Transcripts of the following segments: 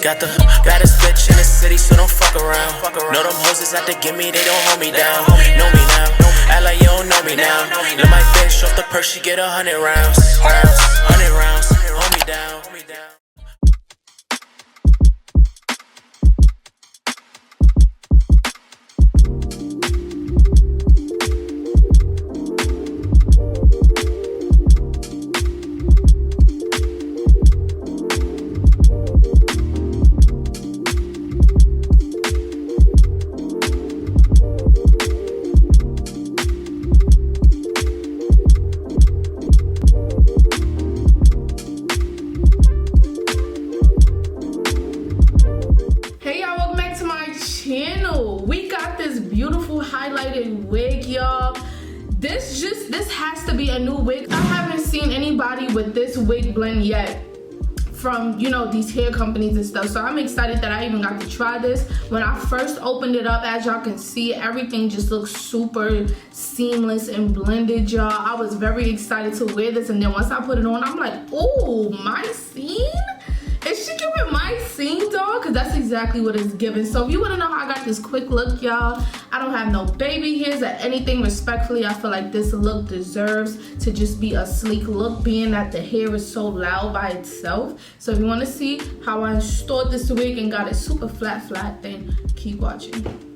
Got the baddest bitch in the city, so don't fuck around. Know them hoes is out to get me, they don't hold me down. Know me now, act like you don't know me now. Let my bitch off the purse, she get 100 rounds. 100 rounds, hold me down. We got this beautiful highlighted wig, y'all. This has to be a new wig. I haven't seen anybody with this wig blend yet from, you know, these hair companies and stuff. So I'm excited that I even got to try this. When I first opened it up, as y'all can see, everything just looks super seamless and blended, y'all. I was very excited to wear this, and then once I put it on, I'm like, oh, Myscene? Is she giving Myscene, dog? Because that's exactly what it's giving. So if you want to know how I got this quick look, y'all, I don't have no baby hairs or anything. Respectfully, I feel like this look deserves to just be a sleek look, being that the hair is so loud by itself. So if you want to see how I stored this wig and got it super flat, then keep watching.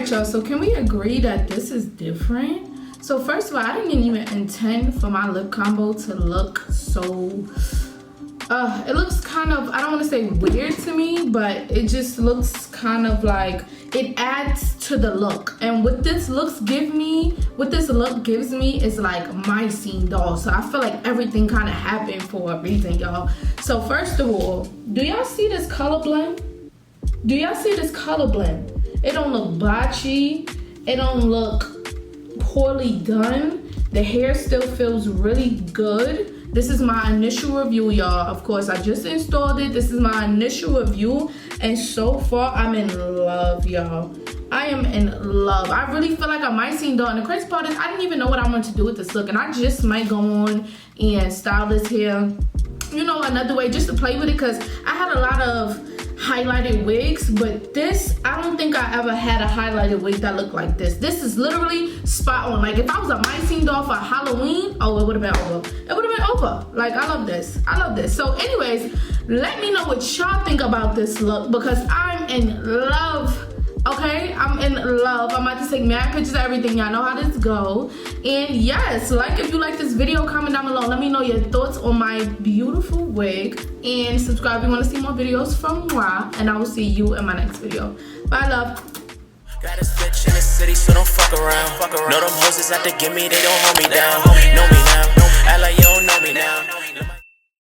Alright, y'all, so can we agree that this is different? So first of all, I didn't even intend for my lip combo to look so it looks kind of, I don't want to say weird to me, but it just looks kind of like it adds to the look. And what this look gives me is like Myscene doll. So I feel like everything kind of happened for a reason, y'all. So first of all, do y'all see this color blend? Do y'all see this color blend? It don't look botchy. It don't look poorly done. The hair still feels really good. This is my initial review, y'all. Of course, I just installed it. This is my initial review. And so far, I'm in love, y'all. I am in love. I really feel like a Myscene doll. And the crazy part is, I didn't even know what I wanted to do with this look. And I just might go on and style this hair, you know, another way just to play with it. Because I had a lot of highlighted wigs, but this, I don't think I ever had a highlighted wig that looked like this. This is literally spot on. Like if I was a Myscene doll for Halloween, oh, it would have been over. It would have been over. Like I love this. I love this. So anyways, let me know what y'all think about this look because I'm in love. Okay, I'm in love. I'm about to take mad pictures of everything. Y'all know how this go. And yes, like if you like this video, comment down below. Let me know your thoughts on my beautiful wig. And subscribe if you want to see more videos from moi. And I will see you in my next video. Bye, love. Got a bitch in the city, so don't fuck around. Know them hoes is out to get me, they don't hold me down. Know me now, act like you don't know me now.